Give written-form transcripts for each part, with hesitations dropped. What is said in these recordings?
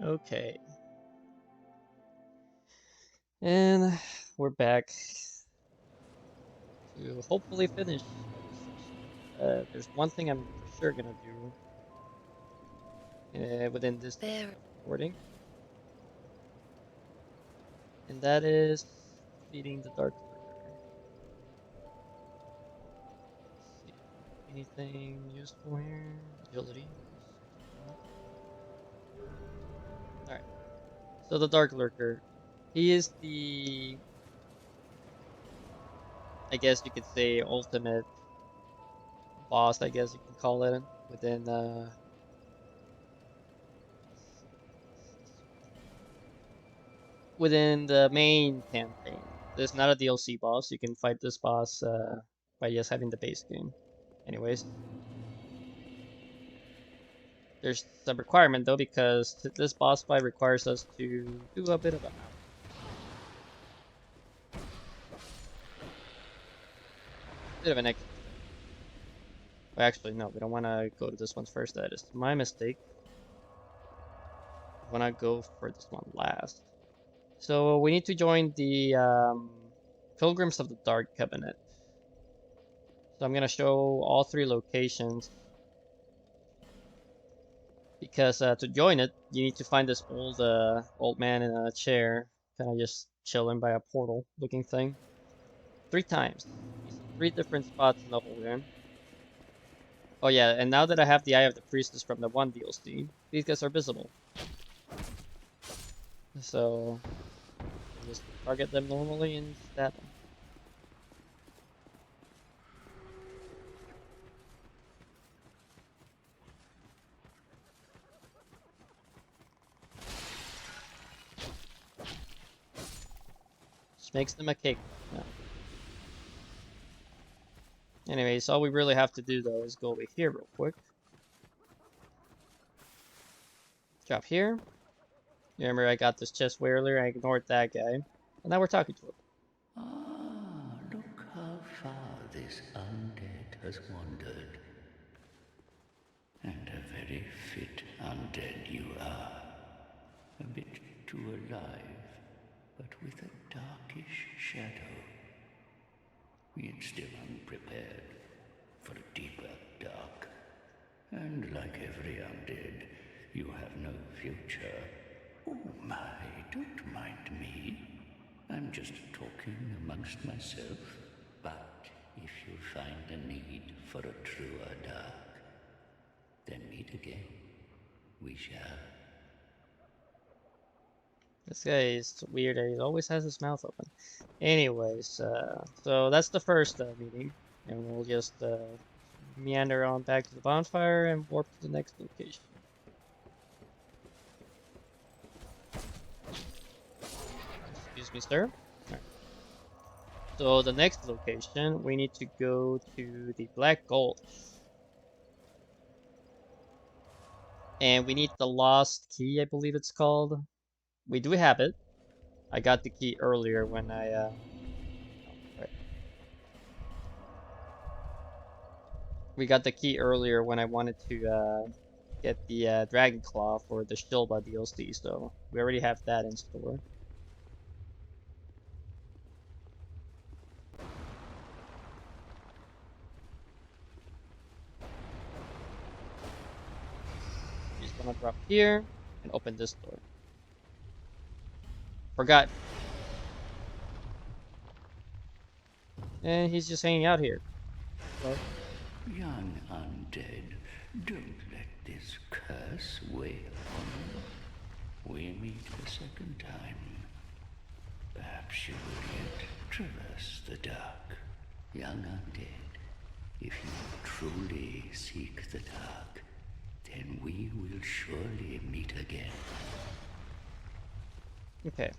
Okay. And we're back to hopefully finish this section. There's one thing I'm for sure gonna do within this There. recording, and that is defeating the Dark Lurker. Let's see. Anything useful here? Agility. Alright. So the Dark Lurker. He is the, I guess you could say, ultimate boss, I guess you can call it, within within the main campaign. There's not a DLC boss. You can fight this boss by just having the base game. Anyways, there's some requirement though, because this boss fight requires us to do a bit of a mount. Bit of an extra thing. Well, actually, no, we don't want to go to this one first. That is my mistake. I want to go for this one last. So we need to join the Pilgrims of the Dark Covenant. So I'm going to show all three locations. Because to join it, you need to find this old man in a chair, kind of just chilling by a portal looking thing. 3 times. You see 3 different spots in the whole game. Oh yeah, and now that I have the Eye of the Priestess from the one DLC, these guys are visible. So just target them normally and stab them. Just makes them a cake. No. Anyways, all we really have to do though is go over here real quick. Drop here. Remember I got this chest way earlier, I ignored that guy. And now we're talking to him. Ah, look how far this undead has wandered. And a very fit undead you are. A bit too alive, but with a darkish shadow. Yet still unprepared for a deeper dark. And like every undead, you have no future. Oh my, don't mind me. I'm just talking amongst myself. But if you find a need for a truer dark, then meet again. We shall. This guy is weird. He always has his mouth open. Anyways, so that's the first meeting, and we'll just meander on back to the bonfire and warp to the next location. Excuse me, sir. Right. So the next location, we need to go to the Black Gulch. And we need the lost key, I believe it's called. We do have it. I got the key earlier when I we got the key earlier when I wanted to get the Dragon Claw for the Shilba DLC, so we already have that in store. You just want to drop here and open this door. Forgot. And he's just hanging out here. So, Young undead, don't let this curse weigh upon you. We meet a second time. Perhaps you will yet traverse the dark. Young undead, if you truly seek the dark, then we will surely meet again. okay.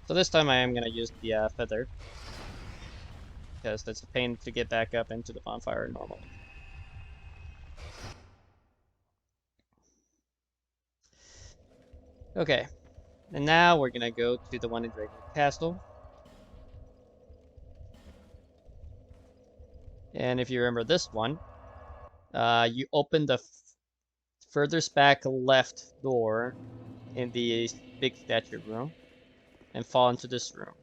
So this time I am going to use the feather. Because it's a pain to get back up into the bonfire normally. Okay. And now we're going to go to the one in Drangleic Castle. And if you remember this one, you open the furthest back left door in the big statue room and fall into this room.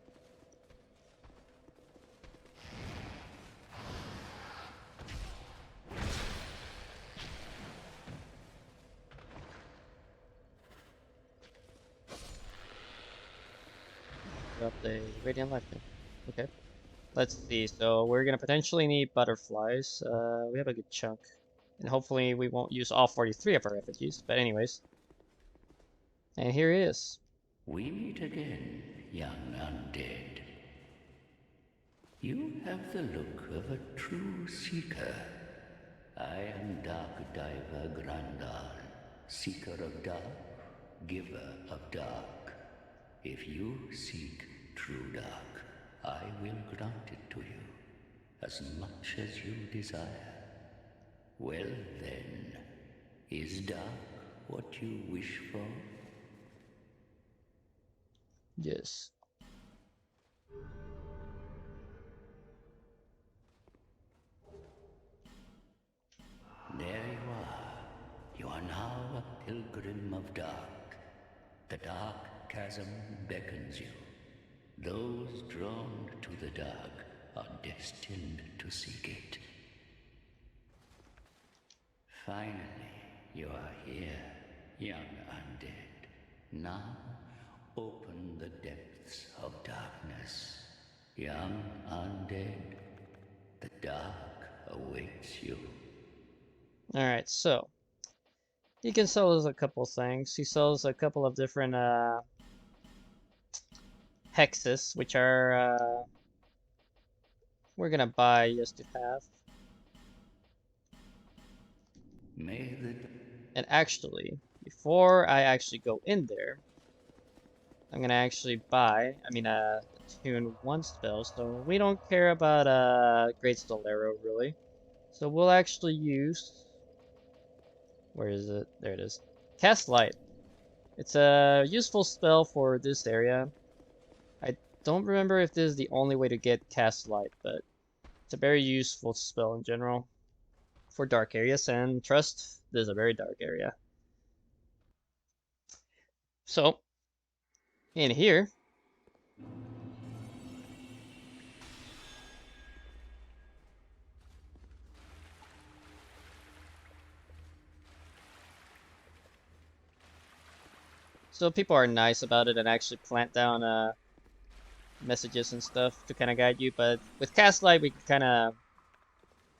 Drop the radiant life thing. Okay. Let's see. So we're gonna potentially need butterflies. We have a good chunk. And hopefully we won't use all 43 of our refugees. But anyways. And here he is. We meet again, young undead. You have the look of a true seeker. I am Dark Diver Grandal, seeker of dark, giver of dark. If you seek true dark, I will grant it to you, as much as you desire. Well then, is dark what you wish for? Yes. There you are. You are now a pilgrim of dark. The dark chasm beckons you. Those drawn to the dark are destined to seek it. Finally, you are here, young undead. Now, open the depths of darkness. Young undead, the dark awaits you. Alright, so he can sell us a couple things. He sells a couple of different hexes, which are we're gonna buy just to have. And actually, before I actually go in there, I'm gonna actually buy, attune one spell, so we don't care about Great Steel Arrow really. So we'll actually use, where is it? There it is. Cast Light. It's a useful spell for this area. I don't remember if this is the only way to get Cast Light, but it's a very useful spell in general for dark areas, and trust, this is a very dark area. So, in here, so people are nice about it and actually plant down messages and stuff to kind of guide you, but with Cast Light we can kind of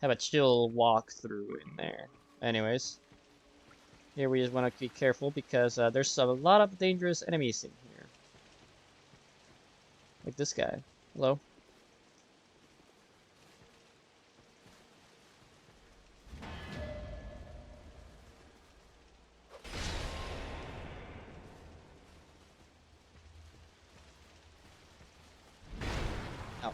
have a chill walk through in there. Anyways, here we just want to be careful because there's a lot of dangerous enemies in here. Like this guy. Hello? Ow.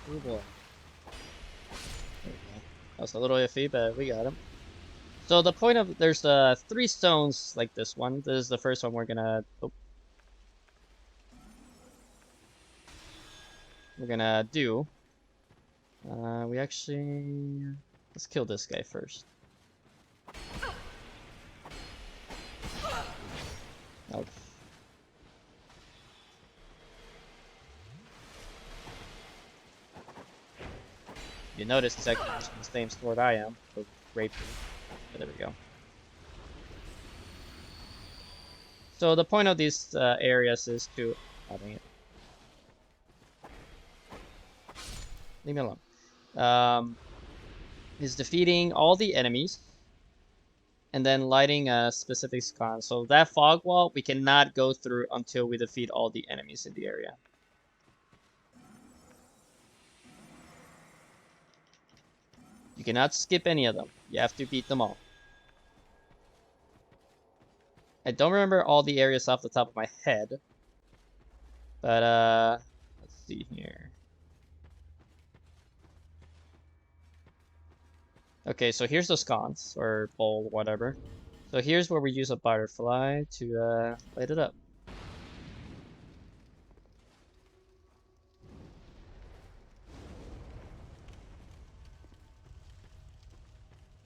Oh boy. There we go. That was a little iffy, but we got him. So the point of, there's 3 stones like this one. This is the first one we're gonna do. We actually, let's kill this guy first. Ouch. You notice he's actually using the same sword I am, so rape me. There we go. So the point of these areas is to, oh dang it. Leave me alone. Is defeating all the enemies and then lighting a specific sconce. So that fog wall we cannot go through until we defeat all the enemies in the area. You cannot skip any of them. You have to beat them all. I don't remember all the areas off the top of my head. But let's see here. Okay, so here's the sconce, or bowl, whatever. So here's where we use a butterfly to light it up.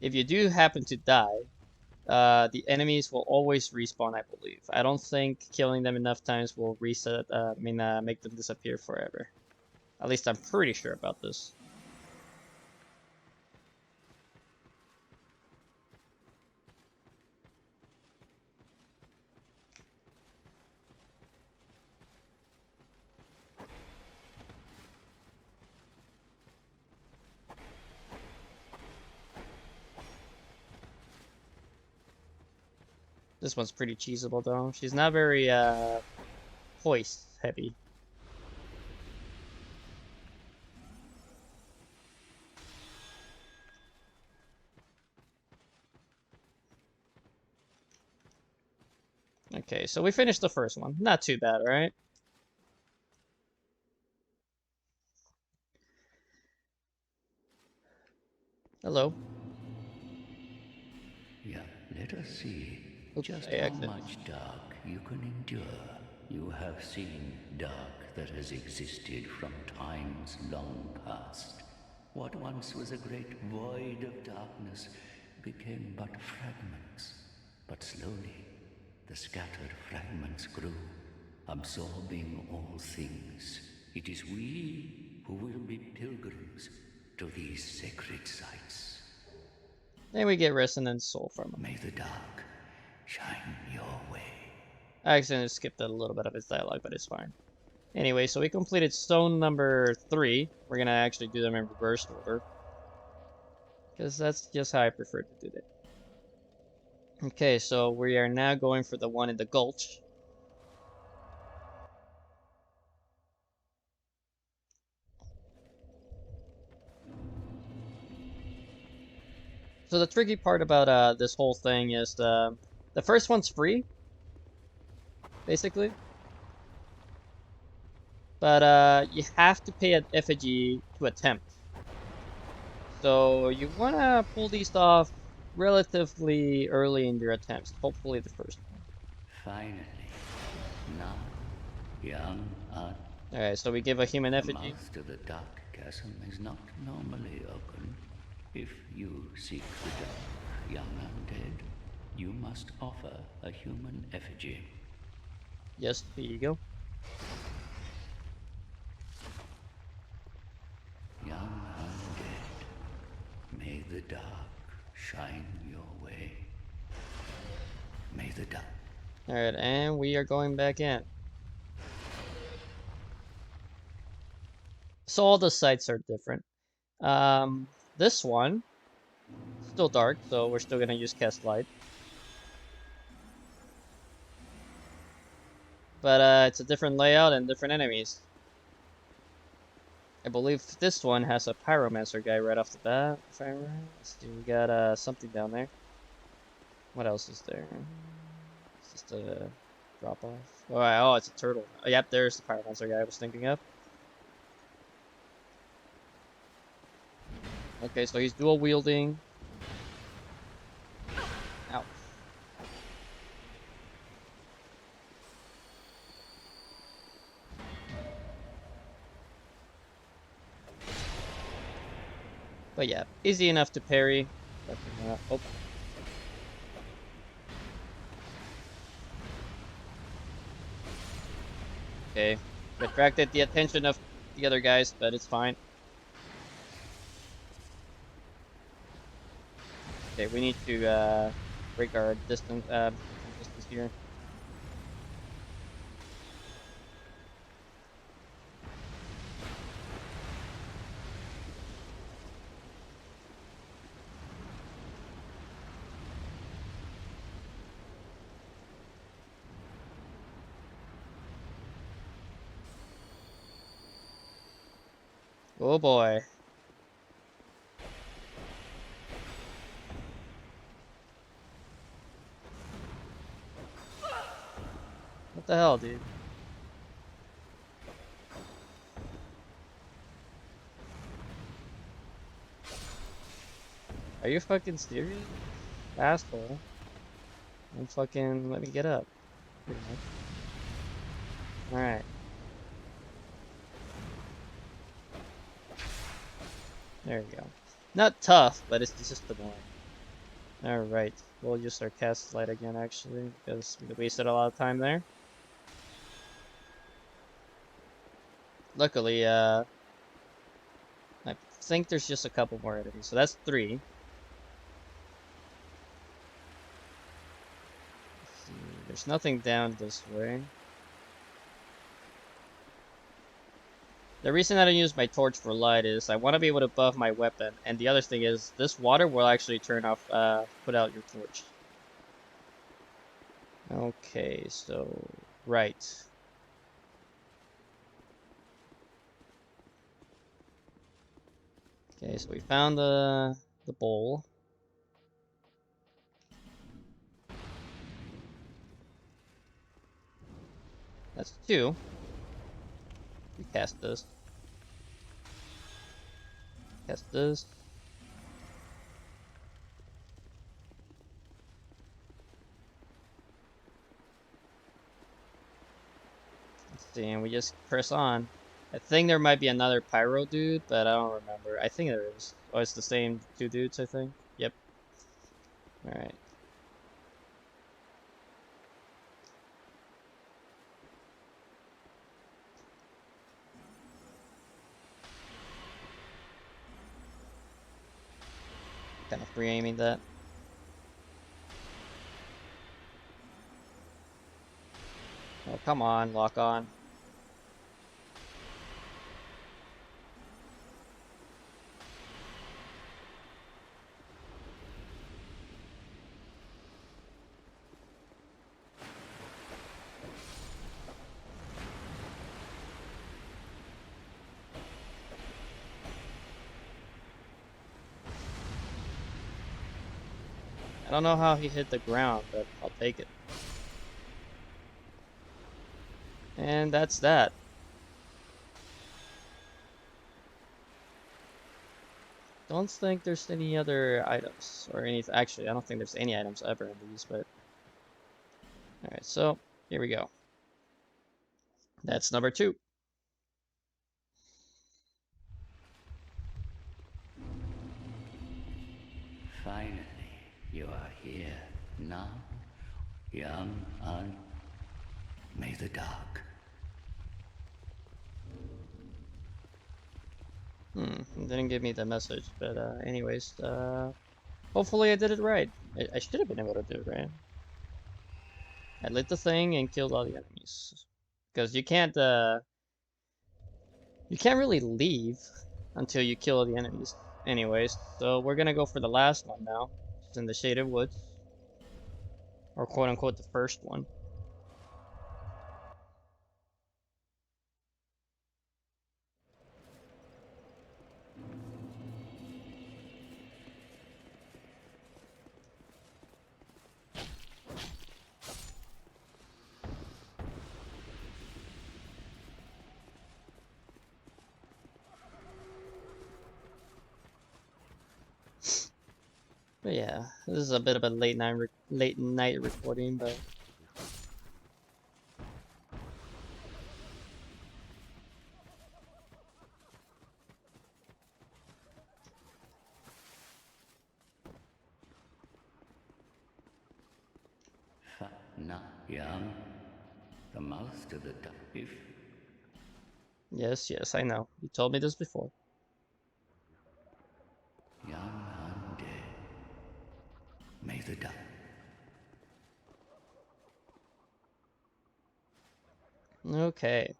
If you do happen to die, the enemies will always respawn, I believe. I don't think killing them enough times will reset, make them disappear forever. At least I'm pretty sure about this. This one's pretty cheesable though. She's not very hoist heavy. Okay, so we finished the first one. Not too bad, right? Hello. Yeah, let us see Oops, just I how exited. much dark you can endure. You have seen dark that has existed from times long past. What once was a great void of darkness became but fragments. But slowly, the scattered fragments grew, absorbing all things. It is we who will be pilgrims to these sacred sites. And we get Resonance Soul from him. May the dark shine your way. I accidentally skipped a little bit of his dialogue, but it's fine. Anyway, so we completed stone number 3. We're gonna actually do them in reversed order, because that's just how I prefer to do it. Okay, so we are now going for the one in the Gulch. So the tricky part about this whole thing is the first one's free, basically. But you have to pay an effigy to attempt. So you want to pull these off relatively early in your attempts. Hopefully the first one. Finally, now, young art. Alright, so we give a human The effigy. mouth to the dark chasm is not normally open. If you seek the dark, young undead, you must offer a human effigy. Yes, here you go. Young undead, may the dark shine your way. May the dark. Alright, and we are going back in. So all the sites are different. This one, still dark, so we're still gonna use cast light. But it's a different layout and different enemies. I believe this one has a pyromancer guy right off the bat, if I'm right. Let's see, we got something down there. What else is there? It's just a drop off. Oh, it's a turtle. Oh, yep, there's the pyromancer guy I was thinking of. Okay, so he's dual wielding. Ow. But yeah, easy enough to parry. Oh. Okay, attracted the attention of the other guys, but it's fine. Okay, we need to break our distance here. Oh boy. What the hell, dude? Are you fucking serious? Asshole. And fucking let me get up. Pretty much. Alright. There you go. Not tough, but it's just annoying. Alright, we'll use our cast light again actually, because we wasted a lot of time there. Luckily, I think there's just a couple more enemies, so that's 3. Let's see, there's nothing down this way. The reason I don't use my torch for light is I want to be able to buff my weapon, and the other thing is this water will actually turn off, put out your torch. Okay, so right. Okay, so we found the bowl. That's 2. We cast this. Cast this. Let's see, and we just press on. I think there might be another pyro dude, but I don't remember. I think there is. Oh, it's the same 2 dudes, I think. Yep. Alright. Kind of free aiming that. Oh, come on, lock on. I don't know how he hit the ground, but I'll take it. And that's that. Don't think there's any other items or anything. Actually, I don't think there's any items ever in these, but alright, so here we go. That's number 2. Finally, you are here. Now, young, may the dark. Didn't give me the message, but anyways, hopefully I did it right. I should have been able to do it right. I lit the thing and killed all the enemies. Because you can't really leave until you kill the enemies. Anyways, so we're gonna go for the last one now. It's in the Shaded Woods. Or quote unquote the first one. But yeah, this is a bit of a late night recording, but Now, young, the mouth to the dark. If yes, I know. You told me this before. young undead, may the dark. Okay.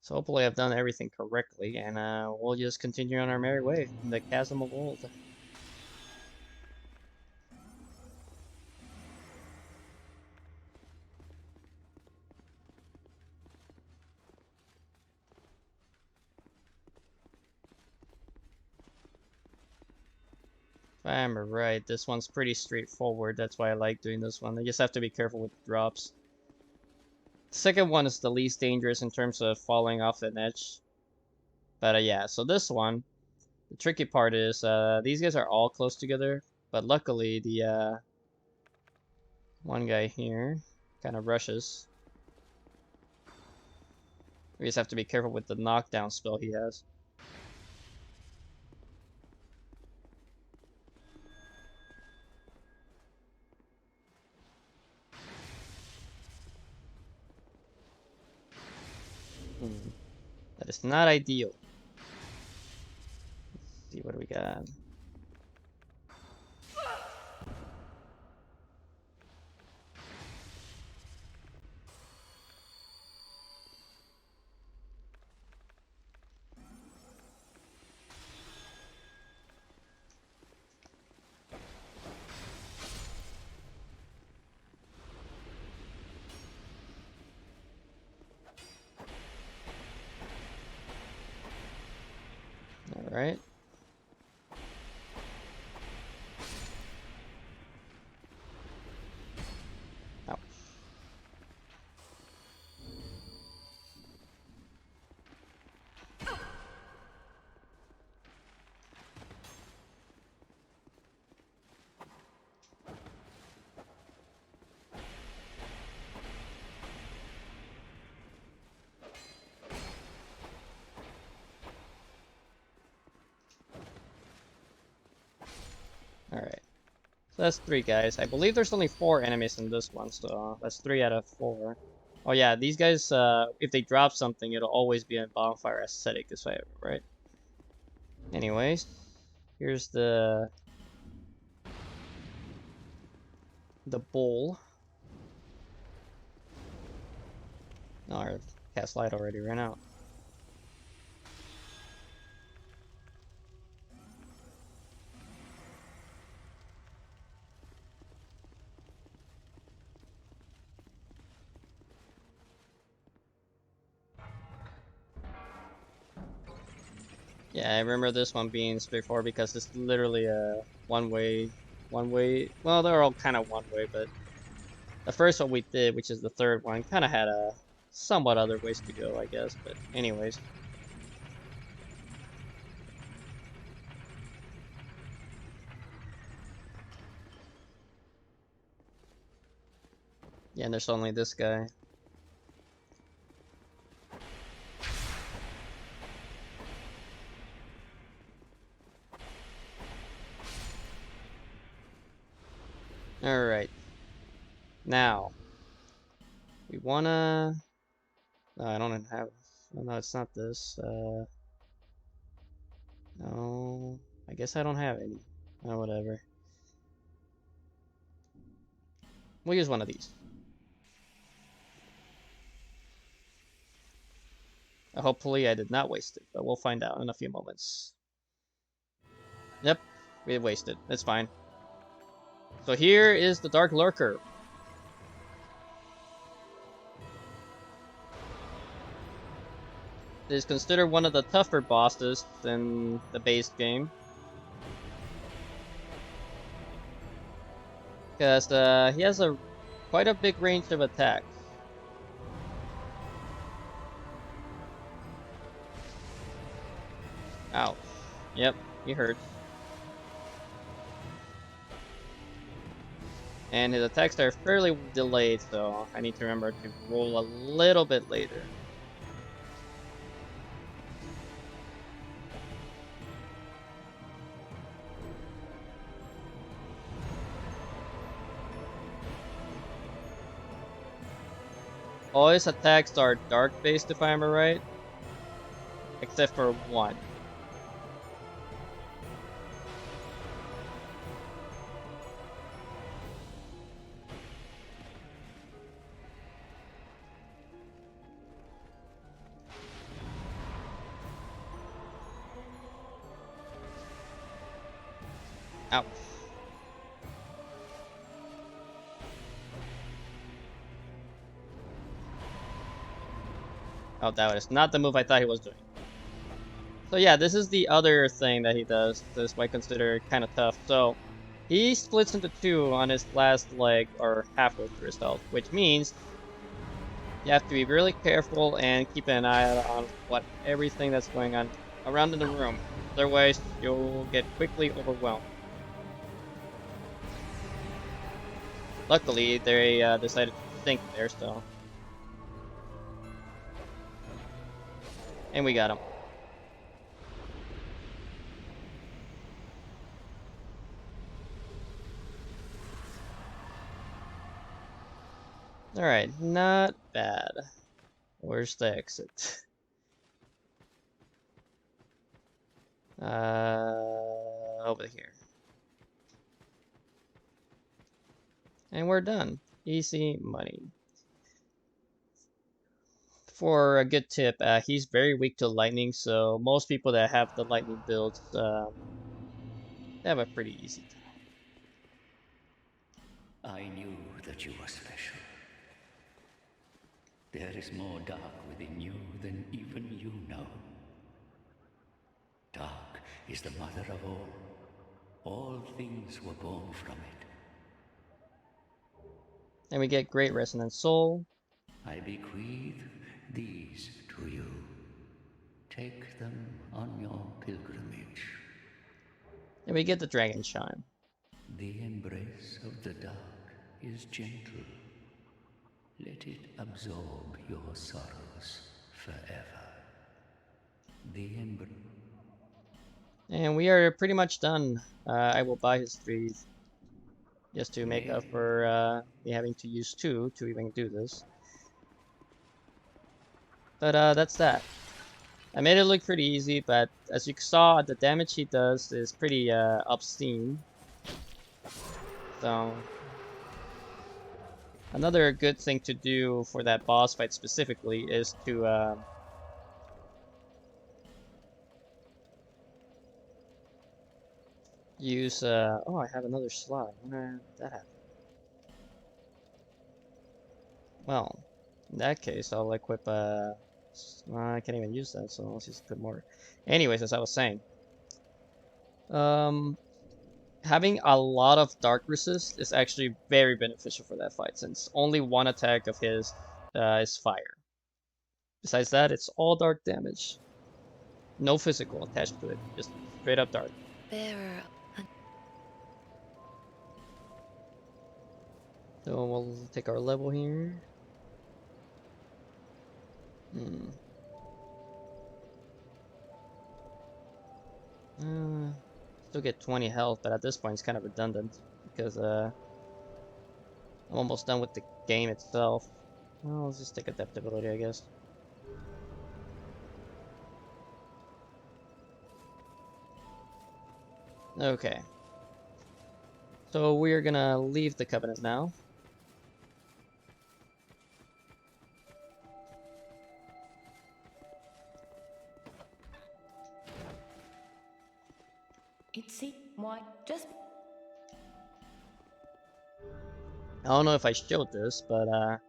So hopefully I've done everything correctly, and we'll just continue on our merry way in the Chasm of Old. If I'm right, this one's pretty straightforward. That's why I like doing this one. You just have to be careful with the drops. The second one is the least dangerous in terms of falling off an edge. But yeah, so this one, the tricky part is these guys are all close together, but luckily the one guy here kind of rushes. We just have to be careful with the knockdown spell he has. That is not ideal. Let's see, what do we got? Alright. Ouch. Alright. So that's 3 guys. I believe there's only 4 enemies in this one, so that's 3 out of 4. Oh yeah, these guys, if they drop something, it'll always be a bonfire aesthetic, this way, right? Anyways, here's the bowl. Oh, our cast light already ran out. Yeah, I remember this one being straightforward because it's literally a one way. Well, they're all kind of one way, but the first one we did, which is the third one, kind of had a somewhat other ways to go, I guess. But anyways. Yeah, and there's only this guy. Alright. Now, we wanna... No, I don't have... Oh, no, it's not this. No... I guess I don't have any. Oh, whatever. We'll use one of these. Hopefully I did not waste it, but we'll find out in a few moments. Yep, we wasted. It's fine. So here is the Dark Lurker. It is considered one of the tougher bosses in the base game. Because he has quite a big range of attacks. Ouch. Yep, he hurts. And his attacks are fairly delayed, so I need to remember to roll a little bit later. All his attacks are dark-based, if I'm right. Except for one. Ouch. Oh, that was not the move I thought he was doing. So yeah, this is the other thing that he does. This is why I consider kind of tough. So he splits into 2 on his last leg, or halfway through his health, which means you have to be really careful and keep an eye on everything that's going on around in the room. Otherwise, you'll get quickly overwhelmed. Luckily, they decided to sink there, so. And we got him. Alright, not bad. Where's the exit? Over here. And we're done. Easy money. For a good tip, he's very weak to lightning, so most people that have the lightning builds, they have a pretty easy time. I knew that you were special. There is more dark within you than even you know. Dark is the mother of all. All things were born from it. And we get Great Resonant Soul. I bequeath these to you. Take them on your pilgrimage. And we get the Dragon Chime. The embrace of the dark is gentle. Let it absorb your sorrows forever. And we are pretty much done. I will buy his 3 just to make up for me having to use 2 to even do this. But that's that. I made it look pretty easy, but as you saw, the damage he does is pretty obscene. So another good thing to do for that boss fight specifically is to use oh, I have another slot. When did that happen? Well, in that case, I'll equip I can't even use that, so let's just put more. Anyways, as I was saying, having a lot of dark resist is actually very beneficial for that fight, since only one attack of his is fire. Besides that, it's all dark damage. No physical attached to it, just straight up dark. Bearer. So we'll take our level here. Still get 20 health, but at this point it's kind of redundant because I'm almost done with the game itself. Well, let's just take adaptability, I guess. Okay. So we're gonna leave the Covenant now. Why? Just I don't know if I showed this, but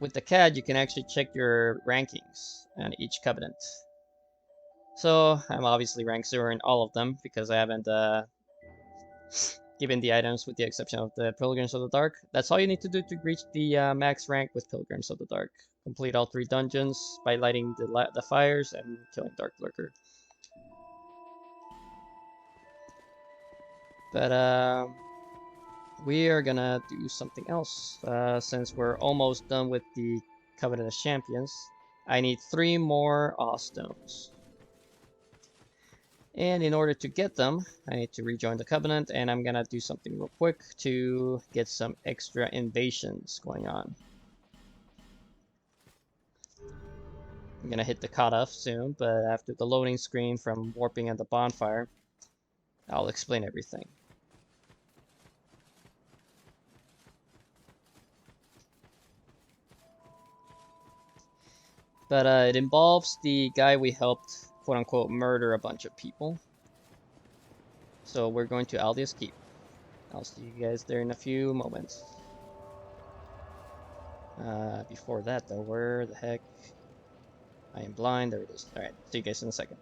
with the CAD you can actually check your rankings on each Covenant. So I'm obviously ranked 0 in all of them because I haven't given the items with the exception of the Pilgrims of the Dark. That's all you need to do to reach the max rank with Pilgrims of the Dark. Complete all 3 dungeons by lighting the fires and killing Dark Lurker. But we are gonna do something else since we're almost done with the Covenant of Champions. I need 3 more Awe Stones. And in order to get them, I need to rejoin the Covenant, and I'm gonna do something real quick to get some extra invasions going on. I'm gonna hit the cutoff soon, but after the loading screen from warping at the bonfire, I'll explain everything. But it involves the guy we helped, quote-unquote, murder a bunch of people. So we're going to Aldia's Keep. I'll see you guys there in a few moments. Before that, though, where the heck? I am blind. There it is. Alright, see you guys in a second.